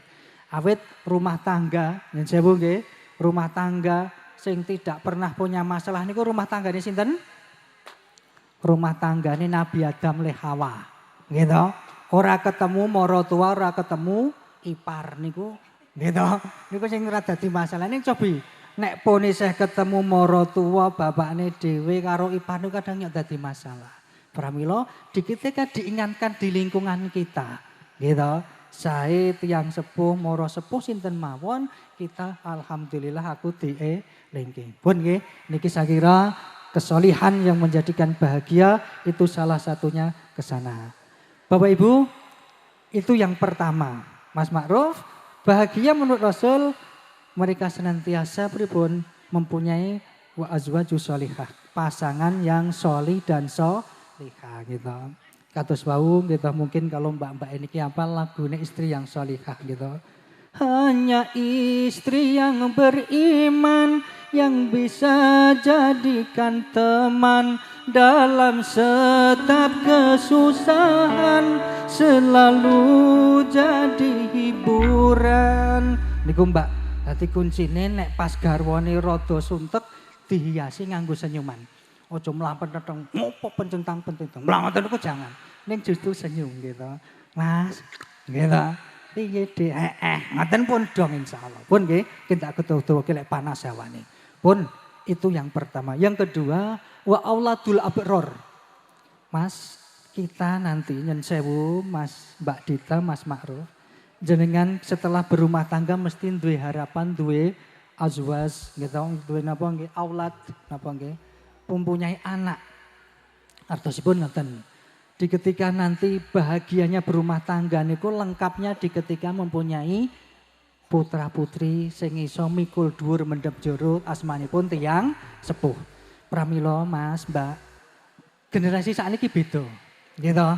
Awit rumah tangga, nyun sewu nggih, rumah tangga sing tidak pernah punya masalah niku rumah tanggane sinten? Rumah tanggane Nabi Adam le Hawa. Gitu. Ora ketemu mara tua, ora ketemu ipar niku. Gitu. Niku sing ora dadi masalah. Ning cobi nek pun isih ketemu mara tua bapakne dhewe karo ipar niku kadang nyok dadi masalah. Pramila dikit-dikit diingatkan di lingkungan kita. Gitu. Sae tiyang sepuh, mara sepuh sinten mawon kita alhamdulillah aku lengking. Pun nggih niki saya kira kesolihan yang menjadikan bahagia itu salah satunya ke sana. Bapak Ibu, itu yang pertama. Mas Ma'ruf, bahagia menurut Rasul mereka senantiasa pripun mempunyai wa azwaju sholihah, pasangan yang solih dan solihah gitu. Kados wau gitu, mungkin kalau mbak-mbak ini apa lagunya istri yang solihah gitu. Hanya istri yang beriman yang bisa jadikan teman dalam setiap kesusahan, selalu jadi hiburan. Niku Mbak, dadi kuncine nek pas garwane rada suntek dihiasi nganggo senyuman. Ojo mlampet neteng ngopo pencentang pententang. Mlampet niku jangan. Ning justru senyum gitu. Mas, gitu. Piye Dik? Ngaten pun dong insyaallah. Pun nggih, kita ketuwa lek panas hawane. Pun itu yang pertama. Yang kedua, wa auladul abror. Mas, kita nanti nyen sewu Mas Mbak Dita, Mas Ma'ruf. Jenengan setelah berumah tangga mesti duwe harapan, duwe azwaj gitu, duwe napa nggih aulad napa nggih. Mempunyai anak. Artosipun ngoten. Di ketika nanti bahagianya berumah tangga niku lengkapnya di ketika mempunyai putra putri sing iso mikul dhuwur mendhep jero asmanipun tiyang sepuh. Pramila Mas, Mbak, generasi sakniki beda. Gitu.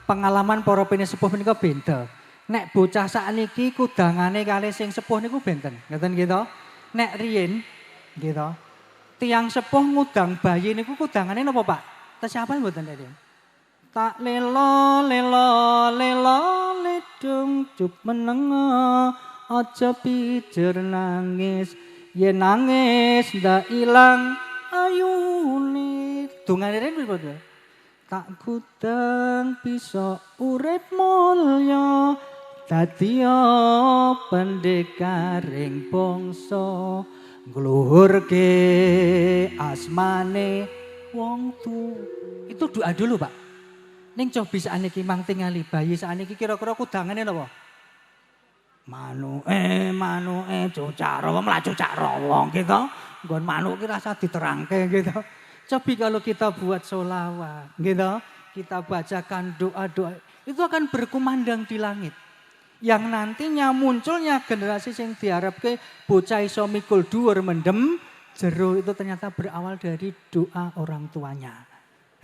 Pengalaman para sepuh menika beda. Nek bocah sakniki kudangane kalih sing sepuh niku benten. Ngoten gitu. Nek riyen gitu. Tiang sepuh ngudang bayi niku kudangane napa, Pak? Tes apa mboten riyen? Tak lelo lelo lelo ledung cup menengo aja pijer nangis yen nangis ndak ilang ayune. Dungane riyen pripun? Tak kudang bisa urip mulya dadi pendekaring bangsa ngluhurke asmane wong tu. Itu doa dulu, Pak. Ning coba sakniki mang tingali bayi sakniki kira-kira kudangane napa? Manuke cucak rawa mlaku cucak rawa gitu. Nggon manuk ki rasa diterangke gitu. Coba kalau kita buat sholawat gitu, kita bacakan doa-doa, itu akan berkumandang di langit. Yang nantinya munculnya generasi yang diharapke bocah iso mikul dhuwur mendem jero itu ternyata berawal dari doa orang tuanya.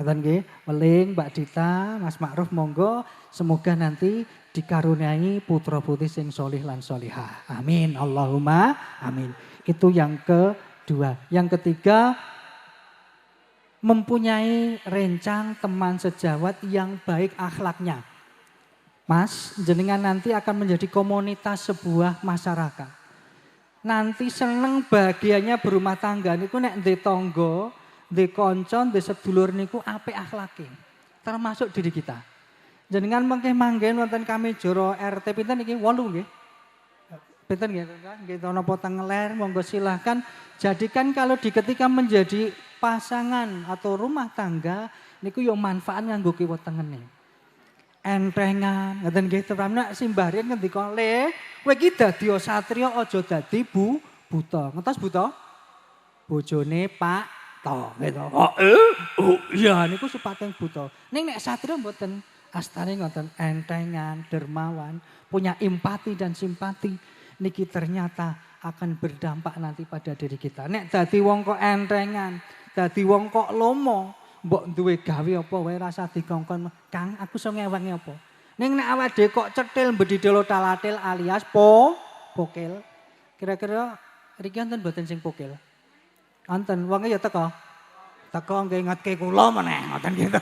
Ngoten nggih, weling Mbak Dita, Mas Ma'ruf monggo semoga nanti dikaruniai putra putri sing solih lan solihah. Amin. Allahumma amin. Itu yang kedua. Yang ketiga, mempunyai rencang teman sejawat yang baik akhlaknya. Mas, jenengan nanti akan menjadi komunitas sebuah masyarakat. Nanti seneng bahagianya berumah tangga niku nek ndek tangga, ndek kanca, ndek sedulur niku apik akhlake. Termasuk diri kita. Jenengan mengke manggen wonten Kamejara RT pinten iki? 8 nggih. Pinten nggih, nggih napa teng ler, monggo silahkan. Jadikan kalau ketika menjadi pasangan atau rumah tangga niku yo manfaat nganggo kiwa tengene. Entrengan, ngoten nggih terpamna Simbah Riyen ngendika, "Le, kowe iki dadi satriya aja dadi buta." Ngertos buta? Bojone Pak To, gitu. Oh iya niku supateng buta. Ning nek satriya mboten astane ngoten entengan, dermawan, punya empati dan simpati. Niki ternyata akan berdampak nanti pada diri kita. Nek dadi wong kok entengan, dadi wong kok lomo, mbok duwe gawe apa wae rasa dikongkon, "Kang, aku iso ngewangi apa?" Ning nek awake kok cetil mbedidel talatil alias pokil. Kira-kira riki enten mboten sing pokil? Wonten, wonge ya teko. Teko nggih ngetke kula meneh, ngoten gitu.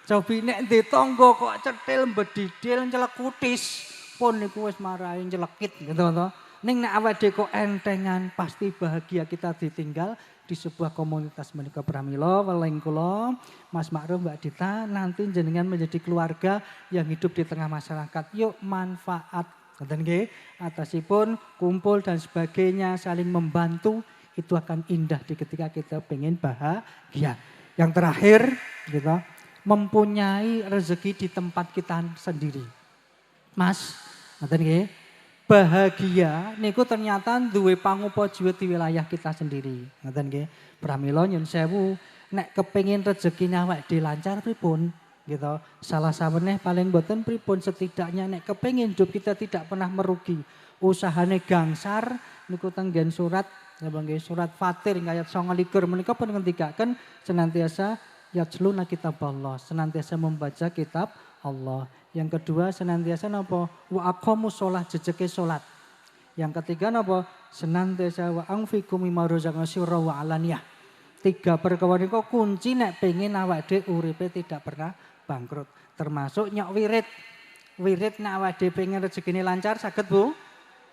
Cobi nek di tangga kok cetil mbedidil nyelekutis pun niku wis marahi nyelekit gitu to. Ning nek awake kok entengan pasti bahagia kita ditinggal di sebuah komunitas menika pramila weling kula Mas Ma'ruf Mbak Dita nanti jenengan menjadi keluarga yang hidup di tengah masyarakat. Yuk manfaat ngoten nggih atasipun kumpul dan sebagainya saling membantu itu akan indah di ketika kita pengen bahagia. Yang terakhir gitu mempunyai rezeki di tempat kita sendiri. Mas, ngoten nggih. Bahagia niku ternyata duwe pangupa jiwa di wilayah kita sendiri. Ngoten nggih. Pramila nyun sewu nek kepengin rezekine awake dhewe lancar pripun gitu. Salah saweneh paling boten pripun setidaknya nek kepengin hidup kita tidak pernah merugi. Usahane gangsar niku tenggen surat nggih surat Fatir ayat 29 menika pun ngendikaken senantiasa yatsluna kitab Allah, senantiasa membaca kitab Allah. Yang kedua senantiasa napa? Wa aqamus shalah jejeke salat. Yang ketiga napa? Senantiasa wa anfiqu mimma razaqna sirra wa alaniyah. 3 perkara niku kunci nek pengin awake dhewe uripe tidak pernah bangkrut. Termasuk nyok wirid. Wirid nek awake dhewe pengen rezekine lancar saged Bu?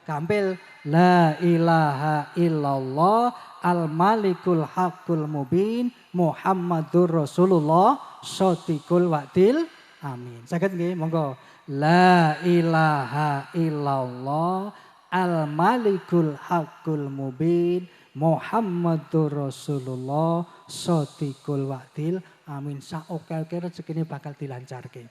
Gampil. La ilaha illallah al-malikul haqqul mubin Muhammadur Rasulullah shadiqul wa'dil amin. Saged nggih monggo. La ilaha illallah al-malikul haqqul mubin Muhammadur Rasulullah shadiqul wa'dil amin. Saoke-oke rezekine bakal dilancarke.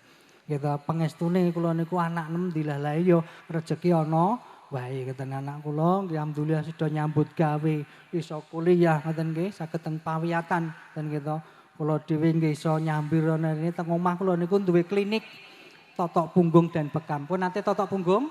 Gitu pengestune kula niku anak 6 dilalahi yo rezeki ana wae ngeten anak kula alhamdulillah sudah nyambut gawe iso kuliah ngoten nggih saged teng pawiyatan ten gitu. Kula dhewe nggih iso nyambir rene teng omah kula niku duwe klinik totok punggung dan bekam. Pun nate totok punggung?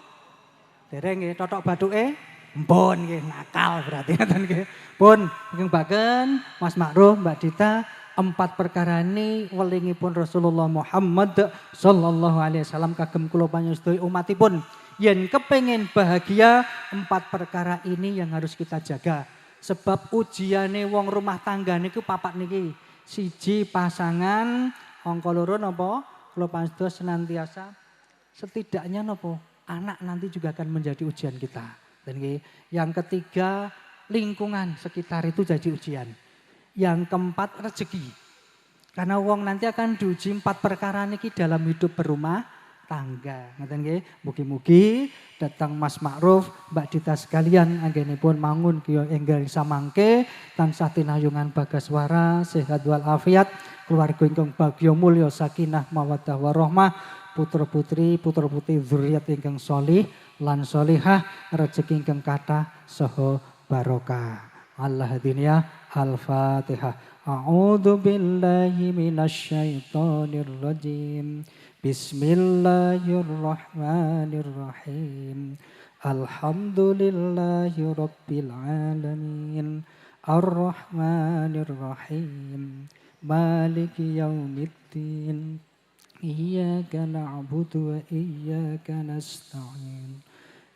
Dereng nggih, totok bathuke? Mpun nggih, nakal berarti ngoten nggih. Pun ngimbaken Mas Ma'ruf, Mbak Dita 4 perkara ini welingipun Rasulullah Muhammad sallallahu alaihi wasallam kagem kula panjenengan umatipun. Yen kepengen bahagia 4 perkara ini yang harus kita jaga. Sebab ujiane wong rumah tangga niku papat niki. Siji pasangan, angka loro napa? Kula panjenengan senantiasa setidaknya napa? Anak nanti juga akan menjadi ujian kita. Dan yang ketiga lingkungan sekitar itu jadi ujian. Yang keempat rezeki. Karena wong nanti akan diuji 4 perkara niki dalam hidup berumah tangga. Ngoten nggih, mugi-mugi datang Mas Ma'ruf, Mbak Dita sekalian anggenipun mangun kiyo enggal samangke tansah tinayungan bagaswara sehat wal afiat, keluarga ingkang bagya mulya sakinah mawaddah warahmah, putra-putri zuriat ingkang sholih lan sholihah, rezeki ingkang kathah saha barokah. Allah dunya al-Fatihah. A'udzu billahi minasy syaithanir rajim. Bismillahirrahmanirrahim. Alhamdulillahi rabbil alamin. Ar-Rahmanir-Rahim. Maliki yaumiddin. Iyyaka na'budu wa iyyaka nasta'in.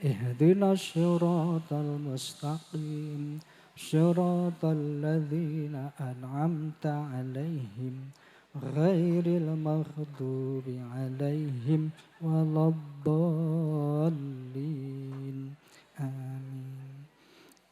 Ihdinas siratal mustaqim. Siratal ladzina an'amta 'alaihim. Ghairil maghdubi 'alaihim waladdallin. Amin.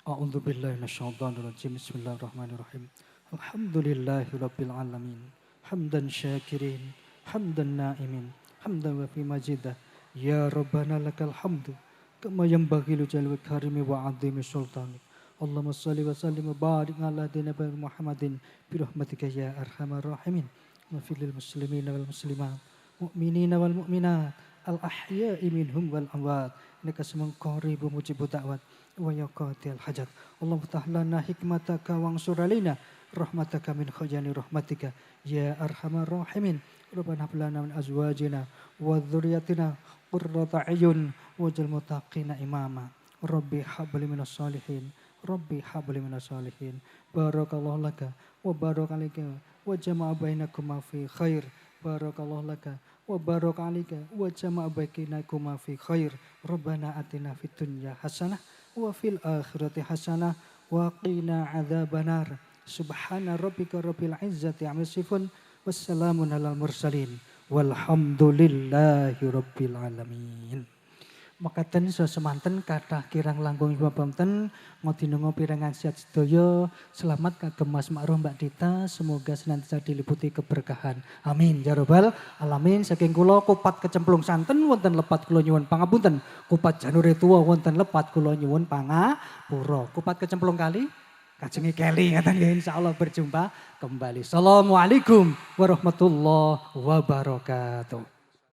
A'udzu billahi minasyaitonir rajim. Bismillahirrahmanirrahim. Alhamdulillahirabbil alamin. Hamdan syakirin, hamdan na'imin. hamdan wa fi majidah. Ya Rabbana lakal hamdu kama yanbaghi li jalwi karimi wa 'azimi sultanik. Allahumma shalli wa sallim wa barik ala nabi Muhammadin bi rahmatika ya arhamar rahimin. Wa fil muslimin wal muslimat, mu'minina wal mu'minat, al ahya'i minhum wal amwat. Innaka sami'un qaribun mujibud da'wat wa yaqatil hajat. Allahumma ftah lana hikmataka wansur alaina rahmataka min khajani rahmatika ya arhamar rahimin. Rabbana hab lana min azwajina wa dzurriyyatina qurrata a'yun waj'al muttaqina imama. Rabbi hab li minas salihin. Rabbi habli minas salihin. Barakallahu laka wa barak alika wa jama'a bainakuma fi khair. Barakallahu laka wa barak alika wa jama'a bainakuma fi khair. Rabbana atina fid dunya hasanah wa fil akhirati hasanah wa qina adzabannar. Subhana rabbika rabbil izzati amma yasifun wassalamun alal mursalin walhamdulillahi rabbil alamin. Makaten semanten kathah kirang langkung pamten ngodinonga pirengan sehat sedaya, selamat kagem Mas Makruh Mbak Dita, semoga senantiasa diliputi keberkahan. Amin ya rabbal alamin. Saking kula Kupat Kecemplung Santen wonten lepat kula nyuwun pangapunten. Kupat Janure Tuwa wonten lepat kula nyuwun pangapura. Kupat Kecemplung Kali kajenge keli ngaten ya, insyaallah berjumpa kembali. Assalamualaikum warahmatullahi wabarakatuh.